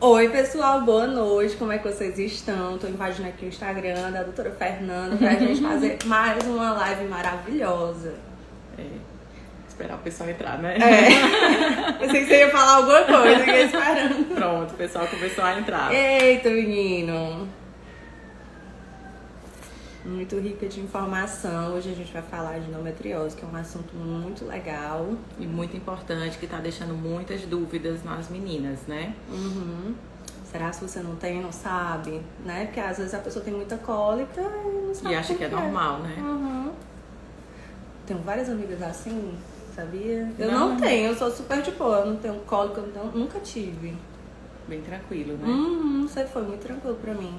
Oi, pessoal, boa noite. Como é que vocês estão? Tô invadindo aqui o Instagram da doutora Fernanda pra gente fazer mais uma live maravilhosa. Esperar o pessoal entrar, né? Pensei que você ia falar alguma coisa, fiquei esperando. Pronto, o pessoal começou a entrar. Eita, menino. Muito rica de informação. Hoje a gente vai falar de endometriose, que é um assunto muito legal. E muito importante, que tá deixando muitas dúvidas nas meninas, né? Será que você não tem, não sabe? Né? Porque às vezes a pessoa tem muita cólica e não sabe. E acha que é normal, né? Tenho várias amigas assim, sabia? Eu não tenho, eu sou super de boa. Eu não tenho cólica, nunca tive. Bem tranquilo, né? Isso aí foi muito tranquilo pra mim.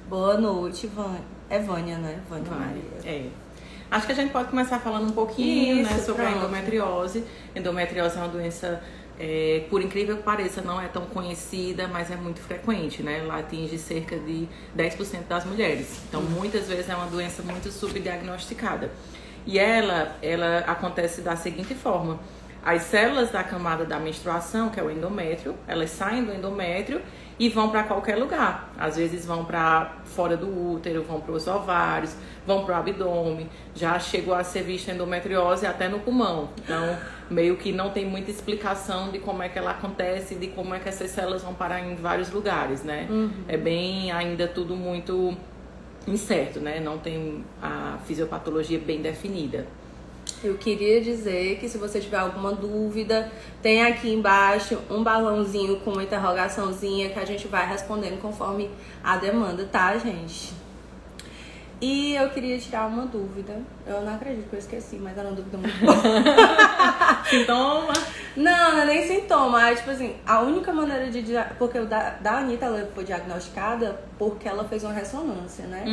Boa noite, Vânia. É Vânia, né? Vânia Maria. Acho que a gente pode começar falando um pouquinho, né, sobre pronto. a endometriose. Endometriose é uma doença, por incrível que pareça, não é tão conhecida, mas é muito frequente, né? Ela atinge cerca de 10% das mulheres. Então, muitas vezes é uma doença muito subdiagnosticada. E ela acontece da seguinte forma. As células da camada da menstruação, que é o endométrio, elas saem do endométrio e vão para qualquer lugar. Às vezes vão para fora do útero, vão para os ovários, vão para o abdômen. Já chegou a ser vista endometriose até no pulmão. Então, meio que não tem muita explicação de como é que ela acontece, de como é que essas células vão parar em vários lugares, né? É bem ainda tudo muito incerto, né? Não tem a fisiopatologia bem definida. Eu queria dizer que se você tiver alguma dúvida, tem aqui embaixo um balãozinho com uma interrogaçãozinha que a gente vai respondendo conforme a demanda, tá, gente? E eu queria tirar uma dúvida. Eu não acredito que eu esqueci, mas era uma dúvida muito boa. Sintoma? Não é nem sintoma. É tipo assim, a única maneira de... Porque o da Anitta, ela foi diagnosticada porque ela fez uma ressonância, né?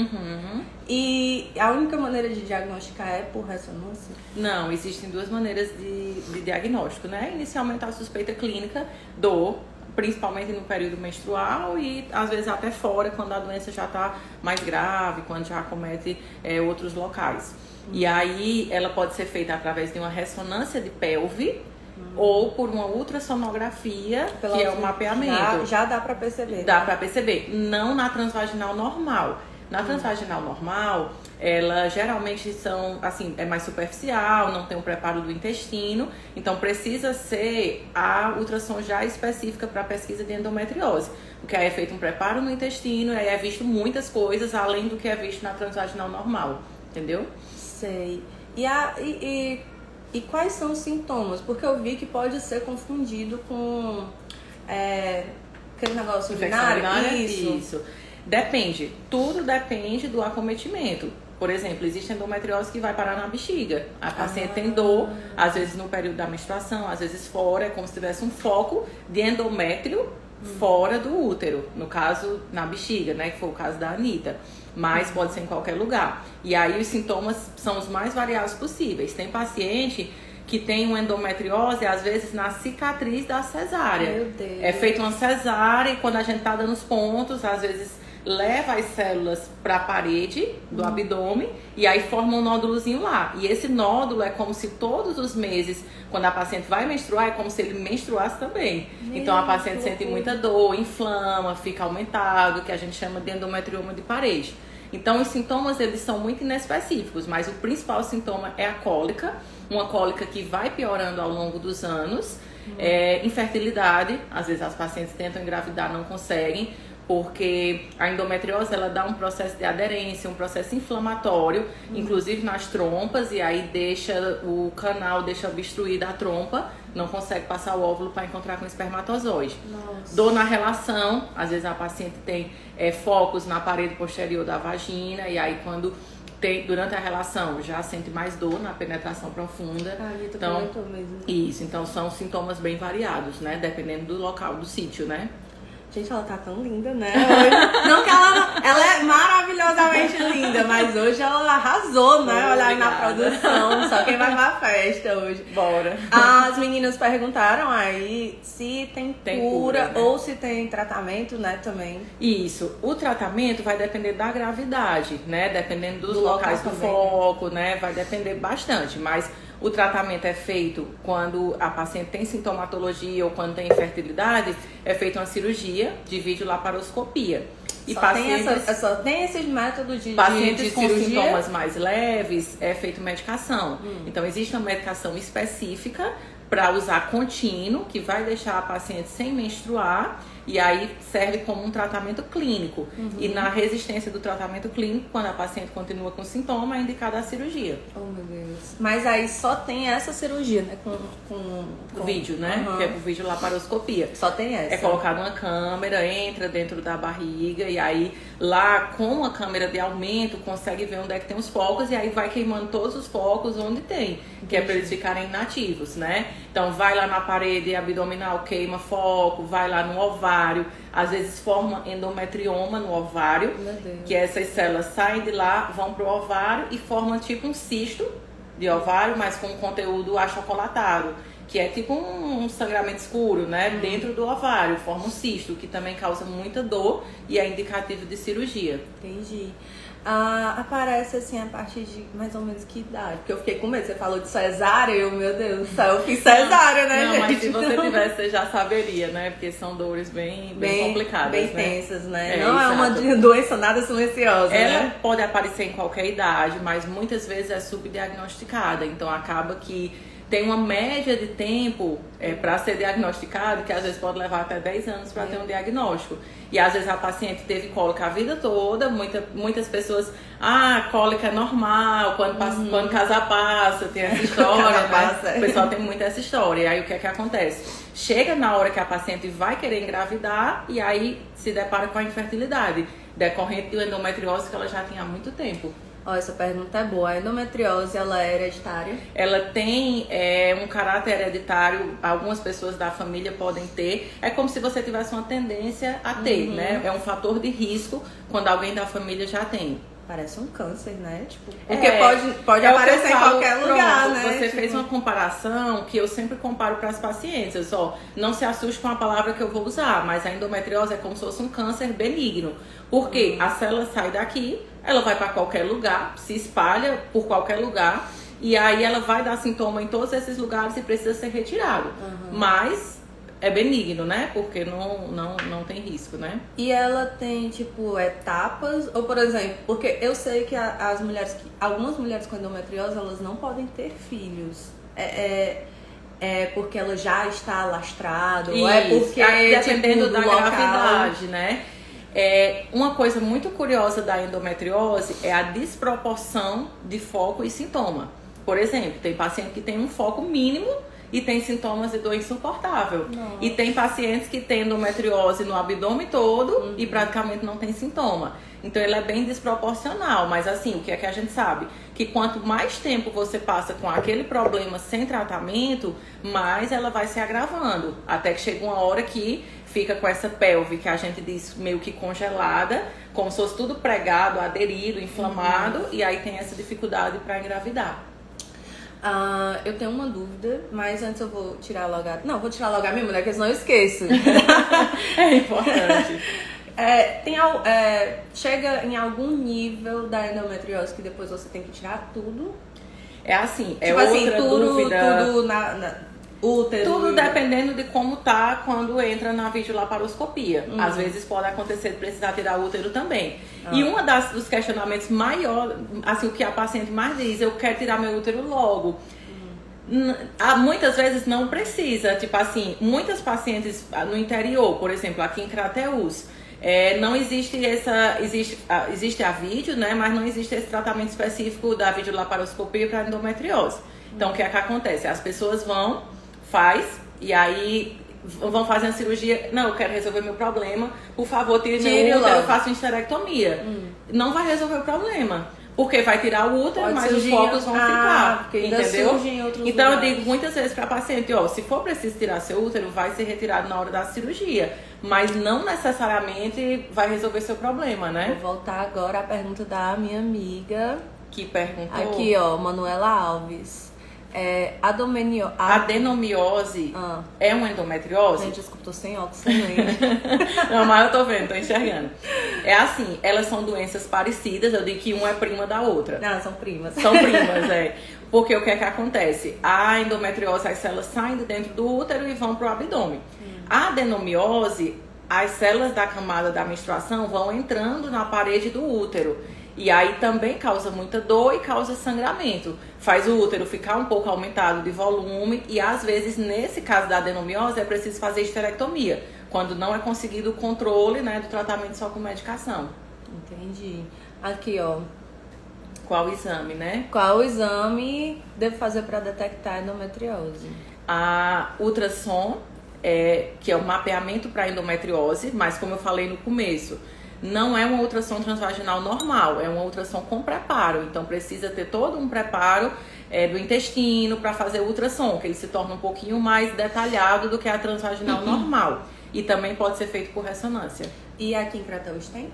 E a única maneira de diagnosticar é por ressonância? Não, existem duas maneiras de diagnóstico, né? Inicialmente a suspeita clínica, dor, principalmente no período menstrual e às vezes até fora, quando a doença já está mais grave, quando já acomete outros locais. E aí ela pode ser feita através de uma ressonância de pelve ou por uma ultrassonografia, que é o mapeamento. Já dá pra perceber. Dá pra perceber. Não na transvaginal normal. Na transvaginal normal, ela geralmente são, assim, é mais superficial, não tem um preparo do intestino, então precisa ser a ultrassom já específica para pesquisa de endometriose, porque aí é feito um preparo no intestino, aí é visto muitas coisas além do que é visto na transvaginal normal, entendeu? Sei. E quais são os sintomas? Porque eu vi que pode ser confundido com aquele negócio urinário. Isso. Depende. Tudo depende do acometimento. Por exemplo, existe endometriose que vai parar na bexiga. A paciente tem dor, às vezes no período da menstruação, às vezes fora, é como se tivesse um foco de endométrio fora do útero. No caso, na bexiga, né? Que foi o caso da Anitta. Mas pode ser em qualquer lugar. E aí os sintomas são os mais variados possíveis. Tem paciente que tem uma endometriose, às vezes, na cicatriz da cesárea. Meu Deus. É feita uma cesárea e quando a gente tá dando os pontos, às vezes leva as células para a parede do abdômen e aí forma um nódulozinho lá. E esse nódulo é como se todos os meses, quando a paciente vai menstruar, é como se ele menstruasse também. Então a paciente sente muita dor, inflama, fica aumentado, que a gente chama de endometrioma de parede. Então os sintomas, eles são muito inespecíficos, mas o principal sintoma é a cólica, uma cólica que vai piorando ao longo dos anos. Infertilidade, às vezes as pacientes tentam engravidar, não conseguem, porque a endometriose, ela dá um processo de aderência, um processo inflamatório, inclusive nas trompas, e aí o canal deixa obstruída a trompa, não consegue passar o óvulo para encontrar com o espermatozoide. Nossa. Dor na relação, às vezes a paciente tem focos na parede posterior da vagina, e aí quando durante a relação já sente mais dor na penetração profunda. Então, mesmo. Isso, então são sintomas bem variados, né? Dependendo do local, do sítio, né? Gente, ela tá tão linda, né? Não que ela é maravilhosamente linda, mas hoje ela arrasou, né? Olha aí na produção, só quem vai pra festa hoje. Bora. As meninas perguntaram aí se tem cura né? ou se tem tratamento, né, também. Isso. O tratamento vai depender da gravidade, né? Dependendo dos locais do também, foco, né? Vai depender bastante, mas o tratamento é feito quando a paciente tem sintomatologia ou quando tem infertilidade, é feita uma cirurgia de videolaparoscopia. E só tem esses métodos de pacientes com cirurgia? sintomas mais leves, é feito medicação. Então, existe uma medicação específica para usar contínuo, que vai deixar a paciente sem menstruar, e aí serve como um tratamento clínico. E na resistência do tratamento clínico, quando a paciente continua com sintoma, é indicada a cirurgia. Oh, meu Deus. Mas aí só tem essa cirurgia, né? Com vídeo, né? Que é o videolaparoscopia. Só tem essa. É colocada uma câmera, entra dentro da barriga, e aí lá com a câmera de aumento consegue ver onde é que tem os focos, e aí vai queimando todos os focos onde tem, que é para eles ficarem inativos, né? Então vai lá na parede abdominal, queima foco, vai lá no ovário, às vezes forma endometrioma no ovário, que essas células saem de lá, vão pro ovário e formam tipo um cisto de ovário, mas com conteúdo achocolatado, que é tipo um sangramento escuro, né? Dentro do ovário, forma um cisto, que também causa muita dor e é indicativo de cirurgia. Entendi. Aparece assim a partir de mais ou menos que idade? Porque eu fiquei com medo, você falou de cesárea, meu Deus do céu, eu fiz cesárea, né, não, gente? Mas se você tivesse, você já saberia, né? Porque são dores bem complicadas, bem né? tensas, né? É, não exato. é uma doença nada silenciosa, Ela né? pode aparecer em qualquer idade, mas muitas vezes é subdiagnosticada, então acaba que tem uma média de tempo para ser diagnosticado, que às vezes pode levar até 10 anos para ter um diagnóstico. E às vezes a paciente teve cólica a vida toda, muitas pessoas, cólica é normal, quando casar passa, tem essa história, né? O pessoal tem muito essa história. E aí o que é que acontece? Chega na hora que a paciente vai querer engravidar e aí se depara com a infertilidade, decorrente de endometriose que ela já tinha há muito tempo. Ó, essa pergunta é boa. A endometriose, ela é hereditária? Ela tem um caráter hereditário, algumas pessoas da família podem ter. É como se você tivesse uma tendência a ter, né? É um fator de risco quando alguém da família já tem. Parece um câncer, né? Tipo, porque pode aparecer em qualquer lugar, né? Você fez uma comparação que eu sempre comparo para as pacientes. Eu só não se assuste com a palavra que eu vou usar, mas a endometriose é como se fosse um câncer benigno. Porque a célula sai daqui, ela vai para qualquer lugar, se espalha por qualquer lugar, e aí ela vai dar sintoma em todos esses lugares e precisa ser retirado. Mas é benigno, né? Porque não tem risco, né? E ela tem, tipo, etapas? Ou, por exemplo, porque eu sei que algumas mulheres com endometriose, elas não podem ter filhos. É porque ela já está alastrada? Ou é porque, dependendo tipo, da local... gravidade, né? Uma coisa muito curiosa da endometriose é a desproporção de foco e sintoma. Por exemplo, tem paciente que tem um foco mínimo e tem sintomas de dor insuportável. Nossa. E tem pacientes que têm endometriose no abdômen todo e praticamente não tem sintoma. Então ele é bem desproporcional, mas assim, o que é que a gente sabe? Que quanto mais tempo você passa com aquele problema sem tratamento, mais ela vai se agravando. Até que chega uma hora que fica com essa pelve que a gente diz meio que congelada, como se fosse tudo pregado, aderido, inflamado, e aí tem essa dificuldade para engravidar. Eu tenho uma dúvida, mas antes eu vou tirar logo vou tirar logo a minha mulher, porque senão eu esqueço. É importante. Chega em algum nível da endometriose que depois você tem que tirar tudo? É assim, tipo outra assim, dúvida. tudo na útero. Tudo dependendo de como tá quando entra na videolaparoscopia. Às vezes pode acontecer de precisar tirar o útero também. E um dos questionamentos maiores, assim, o que a paciente mais diz, eu quero tirar meu útero logo. Muitas vezes não precisa. Tipo assim, muitas pacientes no interior, por exemplo, aqui em Crateús, não existe existe a vídeo, né? Mas não existe esse tratamento específico da videolaparoscopia para endometriose. Então, o que é que acontece? As pessoas faz, e aí vão fazer a cirurgia. Não, eu quero resolver meu problema, por favor, tire meu útero, eu faço histerectomia. Não vai resolver o problema, porque vai tirar o útero, mas os focos vão ficar, entendeu? Então eu digo muitas vezes para paciente, se for preciso tirar seu útero, vai ser retirado na hora da cirurgia, mas não necessariamente vai resolver seu problema, né? Vou voltar agora à pergunta da minha amiga, que perguntou. Aqui, Manuela Alves. Adenomiose é uma endometriose? Gente, desculpa, tô sem óculos também. Não, mas eu tô vendo, tô enxergando. É assim, elas são doenças parecidas, eu digo que uma é prima da outra. Não, são primas. São primas, Porque o que é que acontece? A endometriose, as células saem de dentro do útero e vão pro abdômen. A adenomiose, as células da camada da menstruação vão entrando na parede do útero. E aí também causa muita dor e causa sangramento. Faz o útero ficar um pouco aumentado de volume e às vezes, nesse caso da adenomiose, é preciso fazer esterectomia, quando não é conseguido o controle, né, do tratamento só com medicação. Entendi. Aqui, ó. Qual o exame, né? Qual o exame devo fazer para detectar endometriose? A ultrassom, que é o mapeamento para endometriose, mas como eu falei no começo, não é uma ultrassom transvaginal normal, é uma ultrassom com preparo. Então precisa ter todo um preparo do intestino para fazer o ultrassom, que ele se torna um pouquinho mais detalhado do que a transvaginal normal. E também pode ser feito por ressonância. E aqui em Crateús tem?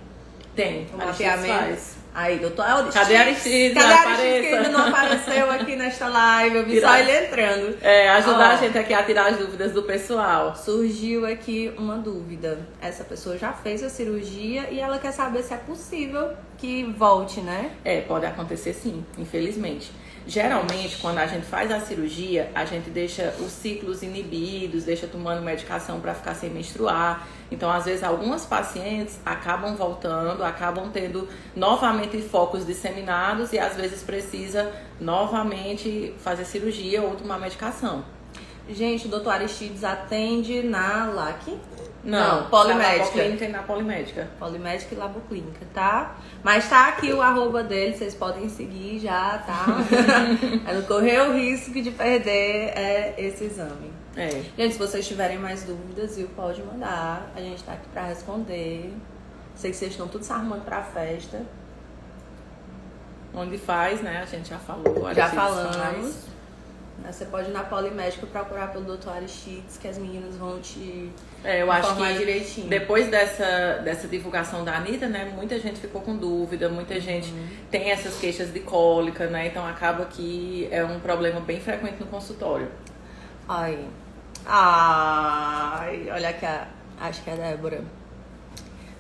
Tem, O mapeamento. Aí, doutor Aristides. Cadê Aristides? Cadê Aristides que ainda não apareceu aqui nesta live? Eu vi só ele entrando. Ajudar a gente aqui a tirar as dúvidas do pessoal. Surgiu aqui uma dúvida. Essa pessoa já fez a cirurgia e ela quer saber se é possível que volte, né? Pode acontecer sim, infelizmente. Geralmente, quando a gente faz a cirurgia, a gente deixa os ciclos inibidos, deixa tomando medicação para ficar sem menstruar. Então, às vezes, algumas pacientes acabam voltando, acabam tendo novamente focos disseminados e às vezes precisa novamente fazer cirurgia ou tomar medicação. Gente, o doutor Aristides atende na LAC? Não, Polimédica. Na Laboclínica e na Polimédica. Polimédica e Laboclínica, tá? Mas tá aqui o arroba dele, vocês podem seguir já, tá? É não correr o risco de perder esse exame. Gente, se vocês tiverem mais dúvidas, viu, pode mandar. A gente tá aqui pra responder. Sei que vocês estão todos se arrumando pra festa. Onde faz, né? A gente já falou. Já falamos. Você pode ir na Polimédica procurar pelo Dr. Aristides, que as meninas vão te eu acho informar que direitinho. Depois dessa divulgação da Anitta, né, muita gente ficou com dúvida, muita gente tem essas queixas de cólica, né, então acaba que é um problema bem frequente no consultório. Ai, olha aqui, acho que é a Débora.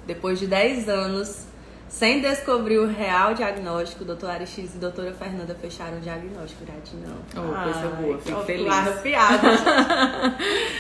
Depois de 10 anos, sem descobrir o real diagnóstico, o Dr. Aristides e a doutora Fernanda fecharam o diagnóstico. Gratidão. Coisa boa, fico feliz. Arrepiada.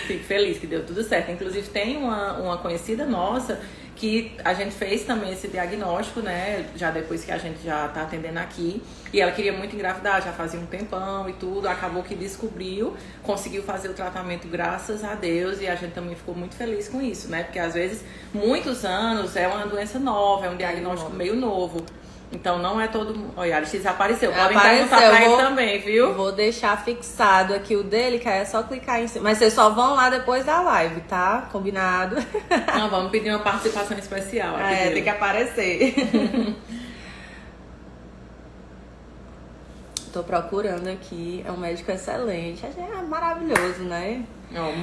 Fico feliz que deu tudo certo. Inclusive tem uma conhecida nossa que a gente fez também esse diagnóstico, né, já depois que a gente já tá atendendo aqui, e ela queria muito engravidar, já fazia um tempão e tudo, acabou que descobriu, conseguiu fazer o tratamento, graças a Deus, e a gente também ficou muito feliz com isso, né, porque às vezes, muitos anos, é uma doença nova, é um diagnóstico meio novo. Então não é todo mundo. Olha, Aristides apareceu. Podem perguntar pra ele também, viu? Vou deixar fixado aqui o dele, que é só clicar em cima. Mas vocês só vão lá depois da live, tá? Combinado? Não, vamos pedir uma participação especial aqui. Tem que aparecer. Tô procurando aqui. É um médico excelente. É maravilhoso, né?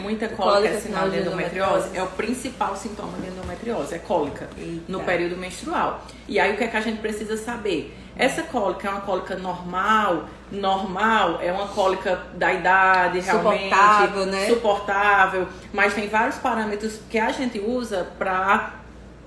Muita cólica é sinal de endometriose. É o principal sintoma de endometriose, é cólica. No período menstrual. E aí o que é que a gente precisa saber? Essa cólica é uma cólica normal? Normal é uma cólica da idade, realmente suportável, né? Suportável, mas tem vários parâmetros que a gente usa pra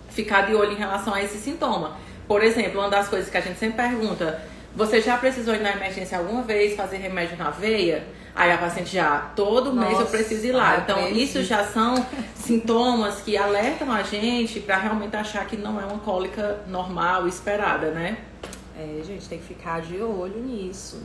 ficar de olho em relação a esse sintoma. Por exemplo, uma das coisas que a gente sempre pergunta: você já precisou ir na emergência alguma vez fazer remédio na veia? Aí a paciente já, todo mês eu preciso ir lá. Então isso já são sintomas que alertam a gente pra realmente achar que não é uma cólica normal, esperada, né? Gente, tem que ficar de olho nisso.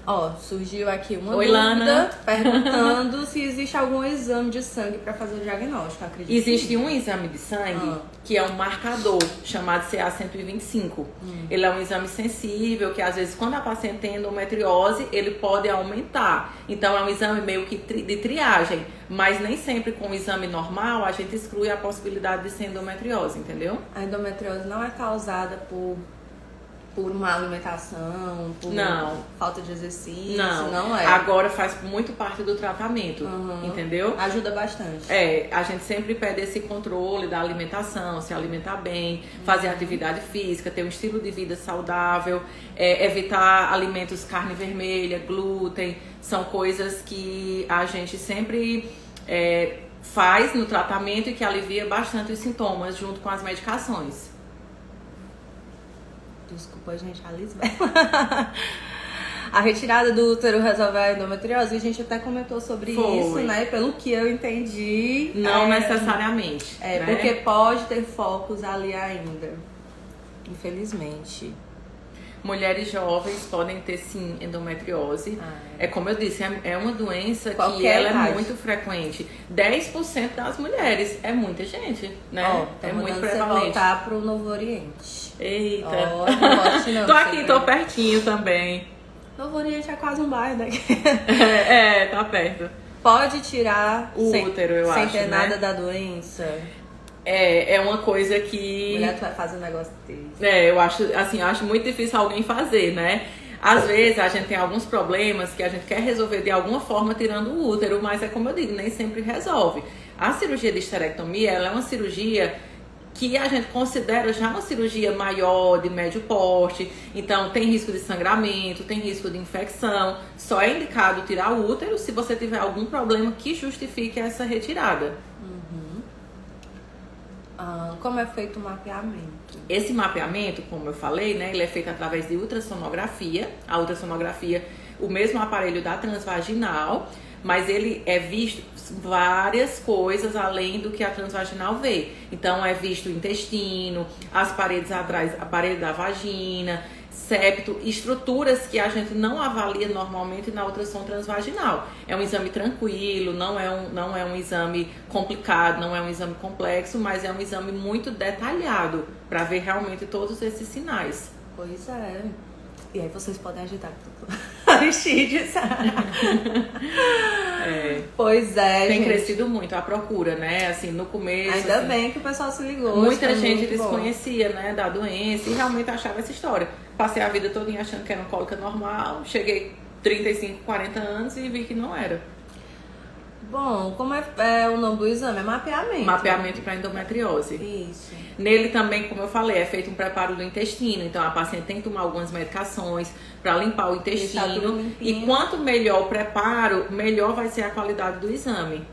Ó, surgiu aqui uma Oi, dúvida Lana. Perguntando se existe algum exame de sangue para fazer o diagnóstico, acredito. Existe um exame de sangue que é um marcador chamado CA-125. Ele é um exame sensível que às vezes quando a paciente tem endometriose ele pode aumentar. Então é um exame meio que de triagem, mas nem sempre com o exame normal a gente exclui a possibilidade de ser endometriose, entendeu? A endometriose não é causada por uma alimentação, por falta de exercício, não é. Agora faz muito parte do tratamento, entendeu? Ajuda bastante. A gente sempre pede esse controle da alimentação, se alimentar bem, fazer atividade física, ter um estilo de vida saudável, evitar alimentos carne vermelha, glúten, são coisas que a gente sempre faz no tratamento e que alivia bastante os sintomas junto com as medicações. Desculpa, gente, a Lisbela. A retirada do útero resolve a endometriose, a gente até comentou sobre Foi. isso, né? Pelo que eu entendi. Não necessariamente. É, né? porque pode ter focos ali ainda. Infelizmente. Mulheres jovens podem ter sim endometriose. É como eu disse, é uma doença que Qualquer ela idade. é muito frequente. 10% das mulheres é muita gente, né? Ó, é tô muito mandando você prevalente. voltar pro Novo Oriente. Eita. Ó, não gosto não. Tô aqui, você tô vai. pertinho também. Novo Oriente é quase um bairro daqui. Tá perto. Pode tirar O útero, eu sem acho, ter né? nada da doença. É uma coisa que... Mulher, tu vai fazer um negócio desse. eu acho muito difícil alguém fazer, né? Às vezes a gente tem alguns problemas que a gente quer resolver de alguma forma tirando o útero, mas é como eu digo, nem sempre resolve. A cirurgia de esterectomia, ela é uma cirurgia que a gente considera já uma cirurgia maior, de médio porte, então tem risco de sangramento, tem risco de infecção. Só é indicado tirar o útero se você tiver algum problema que justifique essa retirada. Como é feito o mapeamento? Esse mapeamento, como eu falei, né, ele é feito através de ultrassonografia. A ultrassonografia, o mesmo aparelho da transvaginal, mas ele é visto várias coisas além do que a transvaginal vê. Então é visto o intestino, as paredes atrás, a parede da vagina, septo, estruturas que a gente não avalia normalmente na ultrassom transvaginal. É um exame tranquilo, não é um exame complicado, não é um exame complexo, mas é um exame muito detalhado para ver realmente todos esses sinais. Pois é. E aí vocês podem agitar tudo. Aristides. Pois é, Tem gente. crescido muito a procura, né? Assim, no começo. Ainda assim, bem que o pessoal se ligou. muita isso é gente muito bom. desconhecia, né, da doença e realmente achava essa história. Passei a vida toda achando que era uma cólica normal, cheguei 35, 40 anos e vi que não era. Bom, como é o nome do exame? É mapeamento. Mapeamento para endometriose. Isso. Nele também, como eu falei, é feito um preparo do intestino. Então a paciente tem que tomar algumas medicações para limpar o Deixar tudo intestino. limpinho. E quanto melhor o preparo, melhor vai ser a qualidade do exame.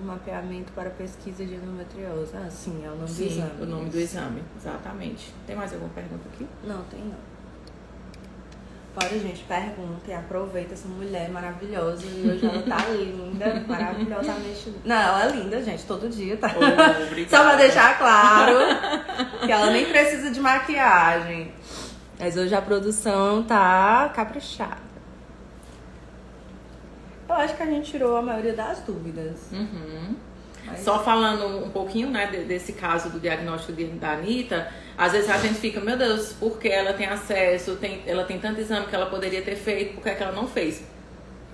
Mapeamento para pesquisa de endometriose. Ah, sim, é o nome do Sim, exame. o nome do exame, exatamente. Tem mais alguma pergunta aqui? Não, tem não. Pode, gente, perguntem, aproveita essa mulher maravilhosa. E hoje ela tá linda, maravilhosamente. Não, ela é linda, gente, todo dia, tá? Obrigada. Só pra deixar claro que ela nem precisa de maquiagem. Mas hoje a produção tá caprichada. Eu acho que a gente tirou a maioria das dúvidas. Mas- Só falando um pouquinho, né, desse caso do diagnóstico da Anitta, às vezes a gente fica, meu Deus, porque ela tem acesso, ela tem tanto exame que ela poderia ter feito, por que é que ela não fez?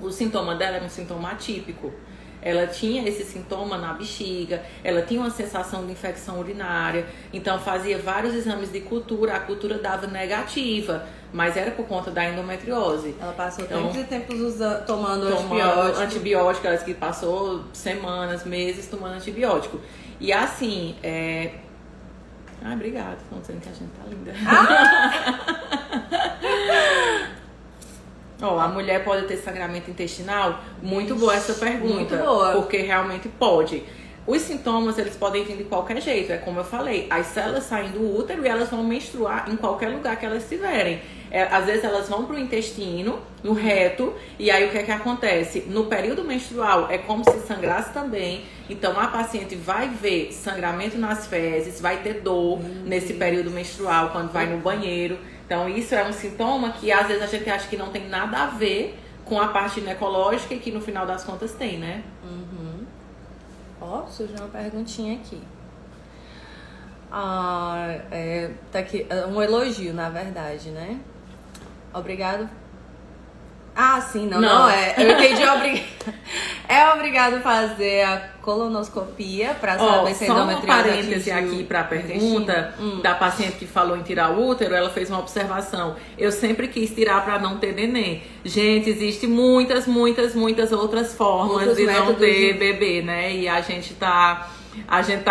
O sintoma dela era um sintoma atípico. Ela tinha esse sintoma na bexiga, ela tinha uma sensação de infecção urinária, então fazia vários exames de cultura, a cultura dava negativa, mas era por conta da endometriose. Ela passou Então, tempos e tempos tomando tomando antibiótico. antibiótico, ela disse que passou semanas, meses tomando antibiótico. E assim, Ai, obrigada, estão dizendo que a gente tá linda. Ó, a mulher pode ter sangramento intestinal? Muito boa essa pergunta. Muito boa. Porque realmente pode. Os sintomas, eles podem vir de qualquer jeito. É como eu falei, as células saem do útero e elas vão menstruar em qualquer lugar que elas estiverem. Às vezes elas vão pro intestino, no reto, e aí o que é que acontece? No período menstrual é como se sangrasse também. Então a paciente vai ver sangramento nas fezes, vai ter dor nesse período menstrual quando vai no banheiro. Então isso é um sintoma que às vezes a gente acha que não tem nada a ver com a parte ginecológica e que no final das contas tem, né? Ó, surgiu uma perguntinha aqui. Tá aqui um elogio, na verdade, né? Obrigado. Ah, sim, não é. Eu entendi É obrigado fazer a colonoscopia pra saber se a Só um endometriose parêntese atingiu aqui para a o pergunta intestino. da paciente que falou em tirar o útero. Ela fez uma observação. Eu sempre quis tirar para não ter neném. Gente, existe muitas outras formas Outros de não métodos ter de- bebê, né? E a gente tá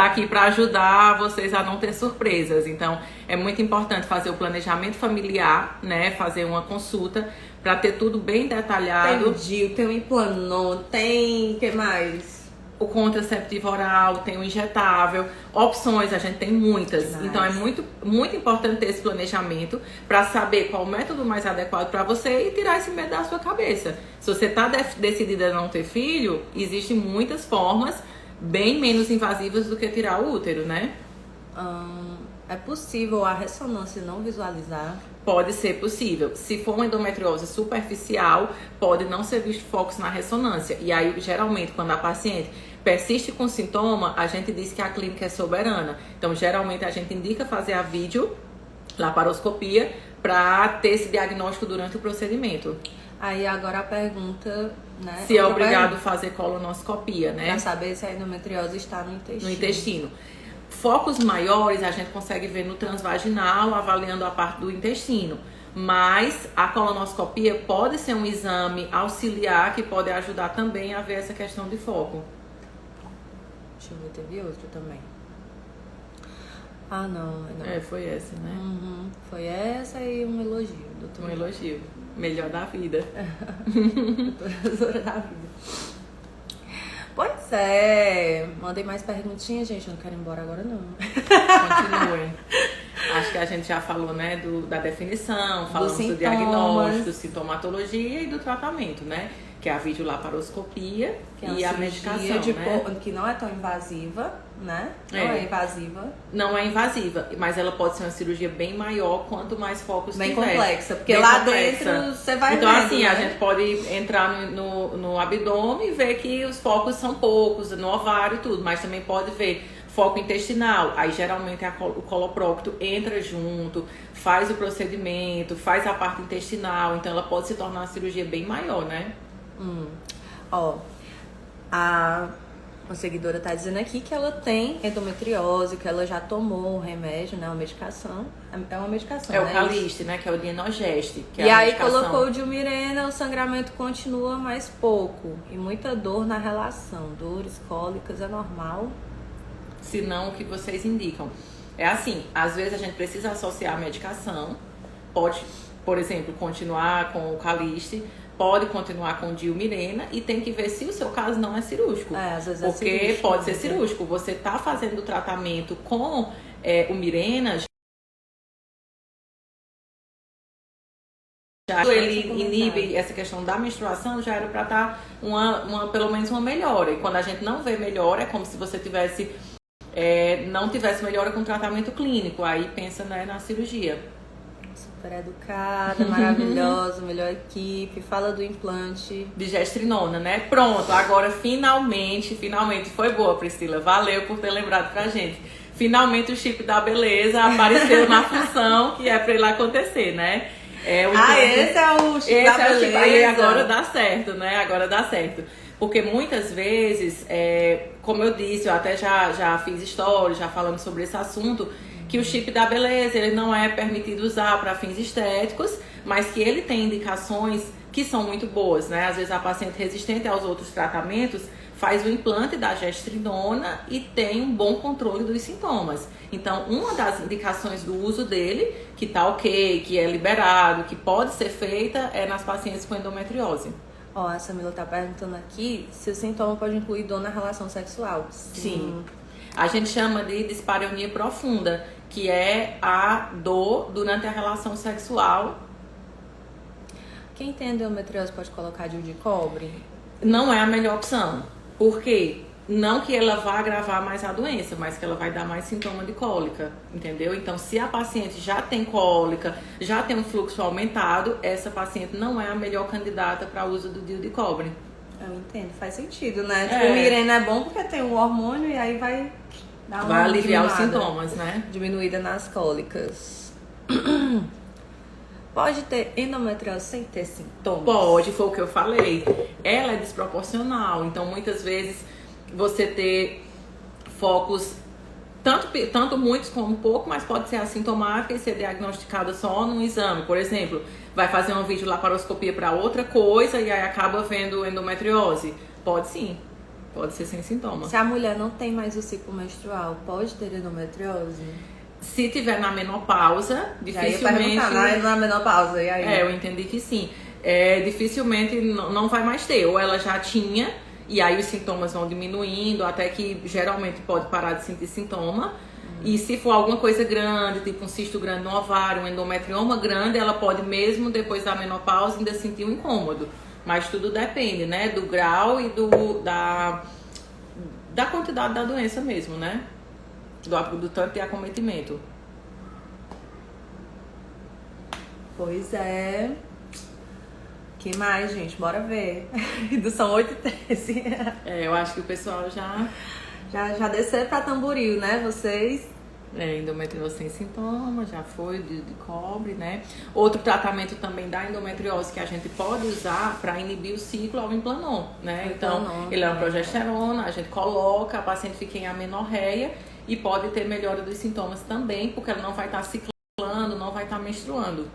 aqui para ajudar vocês a não ter surpresas. Então, é muito importante fazer o planejamento familiar, né? Fazer uma consulta para ter tudo bem detalhado. Tem o DIU, tem o Implanon, tem... O que mais? o contraceptivo oral, tem o injetável, opções a gente tem muitas. Nice. Então é muito importante ter esse planejamento para saber qual o método mais adequado para você e tirar esse medo da sua cabeça. Se você está decidida a não ter filho, existem muitas formas bem menos invasivas do que tirar o útero, né? É possível a ressonância não visualizar? Pode ser possível. Se for uma endometriose superficial, pode não ser visto focos na ressonância. E aí, geralmente, quando a paciente persiste com sintoma, a gente diz que a clínica é soberana. Então, geralmente, a gente indica fazer a laparoscopia para ter esse diagnóstico durante o procedimento. Aí, agora a pergunta, né? Se é obrigado a fazer colonoscopia, né? Para saber se a endometriose está no intestino. No intestino. Focos maiores a gente consegue ver no transvaginal, avaliando a parte do intestino. Mas a colonoscopia pode ser um exame auxiliar que pode ajudar também a ver essa questão de foco. Deixa eu ver, teve outro também. Ah, não. Foi essa, né? Uhum. Foi essa e um elogio, doutor. Um elogio. Melhor da vida. Doutora da vida. Pois é. Mandei mais perguntinhas, gente. Eu não quero ir embora agora, não. Continuem. Acho que a gente já falou, né, da definição, falamos do diagnóstico, sintomatologia e do tratamento, né? Que é a videolaparoscopia e a medicação, né? Que não é tão invasiva, né? Não é invasiva. Não é invasiva, mas ela pode ser uma cirurgia bem maior quanto mais focos tiver. Bem complexa, porque bem lá complexa. dentro você vai então, vendo, assim, né? a gente pode entrar no abdômen e ver que os focos são poucos, no ovário e tudo, mas também pode ver foco intestinal. Aí, geralmente, o coloprocto entra junto, faz o procedimento, faz a parte intestinal, então ela pode se tornar uma cirurgia bem maior, né? Ó, a seguidora tá dizendo aqui que ela tem endometriose, que ela já tomou um remédio, né? Uma medicação. É uma medicação, É né? o Caliste, né? Que é o Dienogeste. Que E é a aí medicação. colocou o Dilmirena, o sangramento continua mais pouco. E muita dor na relação. Dores, cólicas, é normal? Se não, o que vocês indicam. É assim, às vezes a gente precisa associar a medicação. Pode, por exemplo, continuar com o Caliste, pode continuar com o Dilmirena e tem que ver se o seu caso não é cirúrgico. Às vezes porque é cirúrgico, pode ser cirúrgico. Você tá fazendo o tratamento com o Mirena, já ele inibe essa questão da menstruação, já era para estar pelo menos uma melhora. E quando a gente não vê melhora, é como se você tivesse não tivesse melhora com tratamento clínico. Aí pensa, né, na cirurgia. Super educada, maravilhosa, melhor equipe. Fala do implante de gestrinona, né? Pronto, agora finalmente foi boa, Priscila. Valeu por ter lembrado pra gente. Finalmente o chip da beleza apareceu na função que é pra ele acontecer, né? Esse é o chip da beleza. Aí agora dá certo, né? Agora dá certo. Porque muitas vezes, como eu disse, eu até já fiz stories, já falando sobre esse assunto, que o chip da beleza, ele não é permitido usar para fins estéticos, mas que ele tem indicações que são muito boas, né? Às vezes a paciente resistente aos outros tratamentos faz o implante da gestrinona e tem um bom controle dos sintomas. Então, uma das indicações do uso dele, que tá ok, que é liberado, que pode ser feita, é nas pacientes com endometriose. Ó, a Samila tá perguntando aqui se o sintoma pode incluir dor na relação sexual. Sim. A gente chama de dispareunia profunda, que é a dor durante a relação sexual. Quem tem endometriose pode colocar DIU de cobre? Não é a melhor opção. Por quê? Não que ela vá agravar mais a doença, mas que ela vai dar mais sintoma de cólica, entendeu? Então, se a paciente já tem cólica, já tem um fluxo aumentado, essa paciente não é a melhor candidata para o uso do DIU de cobre. Eu entendo, faz sentido, né? Tipo, o Mirena é bom porque tem o hormônio e aí vai dar uma aliviar os sintomas, né? Diminuída nas cólicas. Pode ter endometriose sem ter sintomas? Pode, foi o que eu falei. Ela é desproporcional, então muitas vezes você ter focos, tanto muitos como pouco, mas pode ser assintomática e ser diagnosticada só num exame. Por exemplo, vai fazer uma videolaparoscopia para outra coisa e aí acaba vendo endometriose. Pode sim, pode ser sem sintomas. Se a mulher não tem mais o ciclo menstrual, pode ter endometriose? Se tiver na menopausa, dificilmente... Na menopausa, e aí? Eu entendi que sim. Dificilmente não vai mais ter. Ou ela já tinha E aí os sintomas vão diminuindo, até que geralmente pode parar de sentir sintoma. E se for alguma coisa grande, tipo um cisto grande no ovário, um endometrioma grande, ela pode mesmo depois da menopausa ainda sentir um incômodo. Mas tudo depende, né, do grau e da quantidade da doença mesmo, né? Do tanto de acometimento. Pois é. Que mais, gente? Bora ver. São 8h13. Eu acho que o pessoal Já desceram pra Tamboril, né? Vocês. Endometriose sem sintomas, já foi de cobre, né? Outro tratamento também da endometriose que a gente pode usar para inibir o ciclo é o Implanon, né? Então, ele é uma progesterona, a gente coloca, a paciente fica em amenorreia e pode ter melhora dos sintomas também, porque ela não vai estar ciclando, não vai estar menstruando.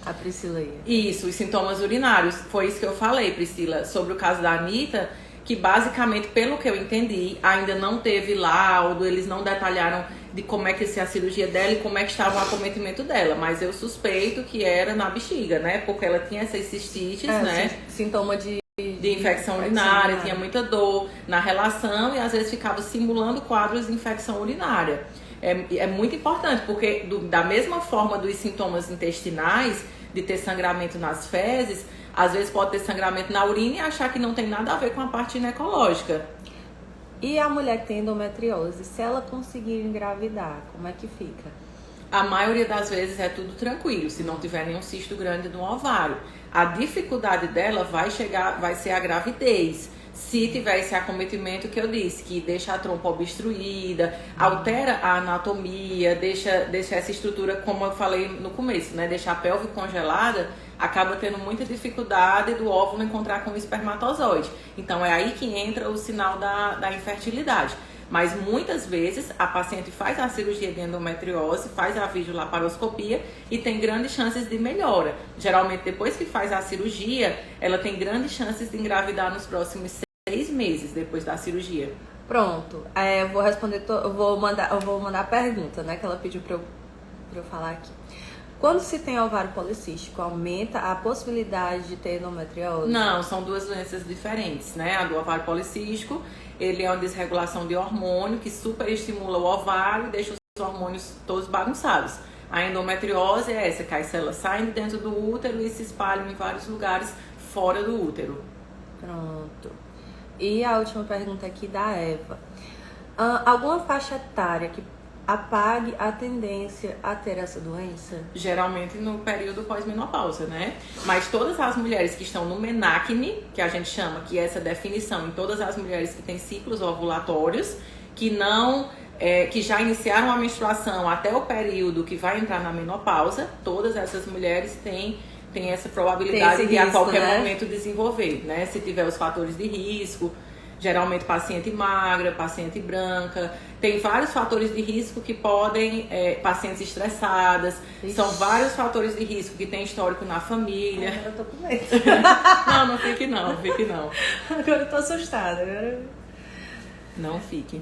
A Priscila aí. Isso, os sintomas urinários. Foi isso que eu falei, Priscila, sobre o caso da Anitta, que basicamente, pelo que eu entendi, ainda não teve laudo, eles não detalharam de como é que ia ser a cirurgia dela e como é que estava o acometimento dela. Mas eu suspeito que era na bexiga, né? Porque ela tinha essas cistites, né? Sintoma de infecção urinária, tinha muita dor na relação e às vezes ficava simulando quadros de infecção urinária. É muito importante, porque da mesma forma dos sintomas intestinais, de ter sangramento nas fezes, às vezes pode ter sangramento na urina e achar que não tem nada a ver com a parte ginecológica. E a mulher que tem endometriose, se ela conseguir engravidar, como é que fica? A maioria das vezes é tudo tranquilo, se não tiver nenhum cisto grande no ovário. A dificuldade dela vai ser a gravidez. Se tiver esse acometimento que eu disse, que deixa a trompa obstruída, altera a anatomia, deixa essa estrutura, como eu falei no começo, né? Deixa a pelve congelada, acaba tendo muita dificuldade do óvulo encontrar com o espermatozoide. Então é aí que entra o sinal da infertilidade. Mas muitas vezes a paciente faz a cirurgia de endometriose, faz a videolaparoscopia e tem grandes chances de melhora. Geralmente depois que faz a cirurgia, ela tem grandes chances de engravidar nos próximos 6 meses depois da cirurgia. Pronto. Eu vou responder, eu vou mandar a pergunta, né, que ela pediu pra eu falar aqui. Quando se tem ovário policístico, aumenta a possibilidade de ter endometriose? Não, são duas doenças diferentes, né? A do ovário policístico, ele é uma desregulação de hormônio que superestimula o ovário e deixa os hormônios todos bagunçados. A endometriose é essa, que as células saem de dentro do útero e se espalham em vários lugares fora do útero. Pronto. E a última pergunta aqui da Eva. Alguma faixa etária que apague a tendência a ter essa doença? Geralmente no período pós-menopausa, né? Mas todas as mulheres que estão no menacne, que a gente chama, que é essa definição em todas as mulheres que têm ciclos ovulatórios, que já iniciaram a menstruação até o período que vai entrar na menopausa, todas essas mulheres têm essa probabilidade de a qualquer momento desenvolver, né? Se tiver os fatores de risco, geralmente paciente magra, paciente branca, tem vários fatores de risco que podem, pacientes estressadas, são vários fatores de risco que tem histórico na família. Agora eu tô com medo. Não fique não, fique não. Agora eu tô assustada. Não fique.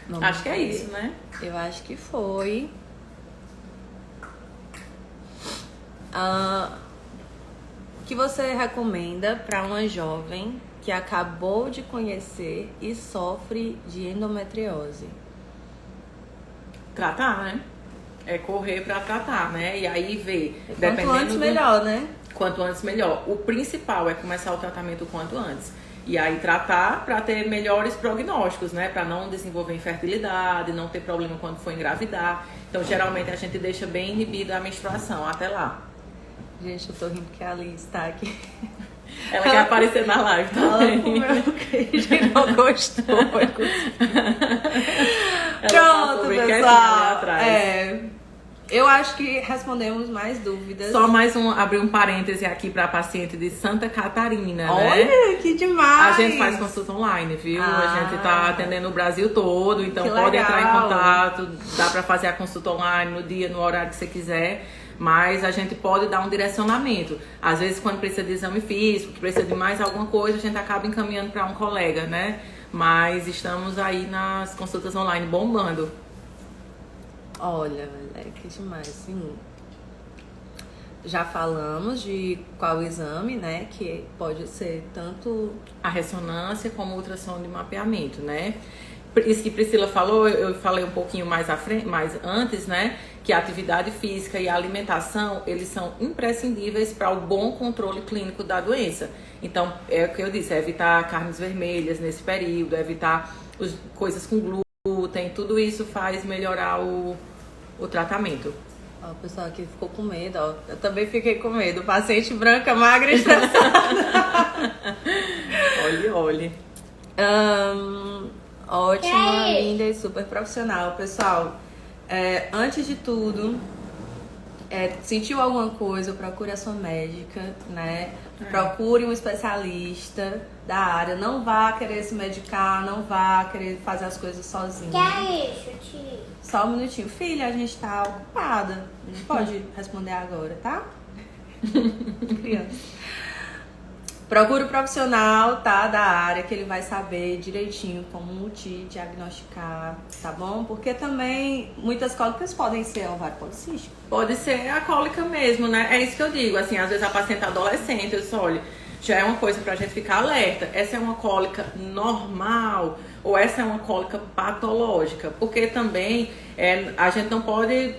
Não acho que é isso, né? Eu acho que foi. O que você recomenda para uma jovem que acabou de conhecer e sofre de endometriose? Tratar, né? É correr pra tratar, né? E aí ver. Quanto antes melhor, né? Quanto antes melhor. O principal é começar o tratamento o quanto antes. E aí tratar para ter melhores prognósticos, né? Para não desenvolver infertilidade, não ter problema quando for engravidar. Então, geralmente a gente deixa bem inibida a menstruação até lá. Gente, eu tô rindo porque a Alice tá aqui. Ela quer aparecer na live também. Ela comeu o queijo e não gostou. Pronto, pessoal. Eu acho que respondemos mais dúvidas. Só mais abrir um parêntese aqui para a paciente de Santa Catarina, Olha, né? que demais! A gente faz consulta online, viu? A gente tá atendendo o Brasil todo, então que pode legal. entrar em contato, dá para fazer a consulta online no dia, no horário que você quiser. Mas a gente pode dar um direcionamento. Às vezes, quando precisa de exame físico, que precisa de mais alguma coisa, a gente acaba encaminhando para um colega, né? Mas estamos aí nas consultas online bombando. Olha, que demais, sim. já falamos de qual exame, né? Que pode ser tanto a ressonância como o ultrassom de mapeamento, né? Isso que Priscila falou, eu falei um pouquinho mais à frente, mais antes, né? Que a atividade física e a alimentação, eles são imprescindíveis para o bom controle clínico da doença. Então, é o que eu disse, é evitar carnes vermelhas nesse período, é evitar coisas com glúten, tudo isso faz melhorar o tratamento. Ó, o pessoal aqui ficou com medo, ó. Eu também fiquei com medo. Paciente branca, magra e estressada. Olhe. Ótima, linda e super profissional. Pessoal, antes de tudo, sentiu alguma coisa, procure a sua médica, né? Procure um especialista da área. Não vá querer se medicar, não vá querer fazer as coisas sozinho. Que é isso, tio? Só um minutinho. Filha, a gente tá ocupada. A gente pode responder agora, tá? Criança. Procure o profissional, tá, da área, que ele vai saber direitinho como te diagnosticar, tá bom? Porque também muitas cólicas podem ser ovário policístico. Pode ser a cólica mesmo, né? É isso que eu digo, assim, às vezes a paciente adolescente, eu disse, olha, já é uma coisa pra gente ficar alerta. Essa é uma cólica normal ou essa é uma cólica patológica? Porque também a gente não pode...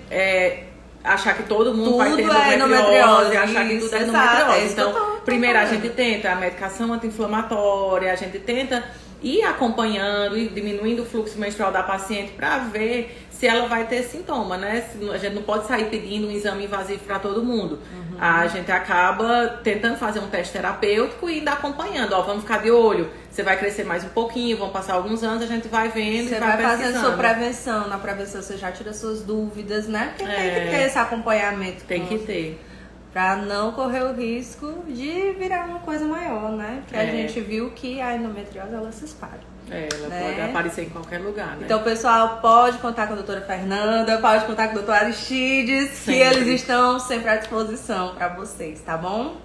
achar que todo mundo tudo vai ter endometriose, achar que tudo é endometriose. Então, primeiro a gente tenta a medicação anti-inflamatória, a gente tenta ir acompanhando e diminuindo o fluxo menstrual da paciente para ver se ela vai ter sintoma, né? A gente não pode sair pedindo um exame invasivo para todo mundo. A gente acaba tentando fazer um teste terapêutico e ainda acompanhando. Ó, vamos ficar de olho, você vai crescer mais um pouquinho, vão passar alguns anos, a gente vai vendo você e vai fazendo sua prevenção. Na prevenção você já tira suas dúvidas, né? Porque tem que ter esse acompanhamento. Tem que ter. Pra não correr o risco de virar uma coisa maior, né? Porque a gente viu que a endometriose, ela se espalha. Ela pode aparecer em qualquer lugar, né? Então, pessoal, pode contar com a doutora Fernanda, pode contar com o doutor Aristides, sempre. Que eles estão sempre à disposição pra vocês, tá bom?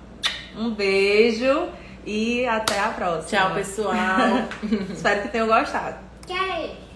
Um beijo e até a próxima. Tchau, pessoal. Espero que tenham gostado. Que é isso?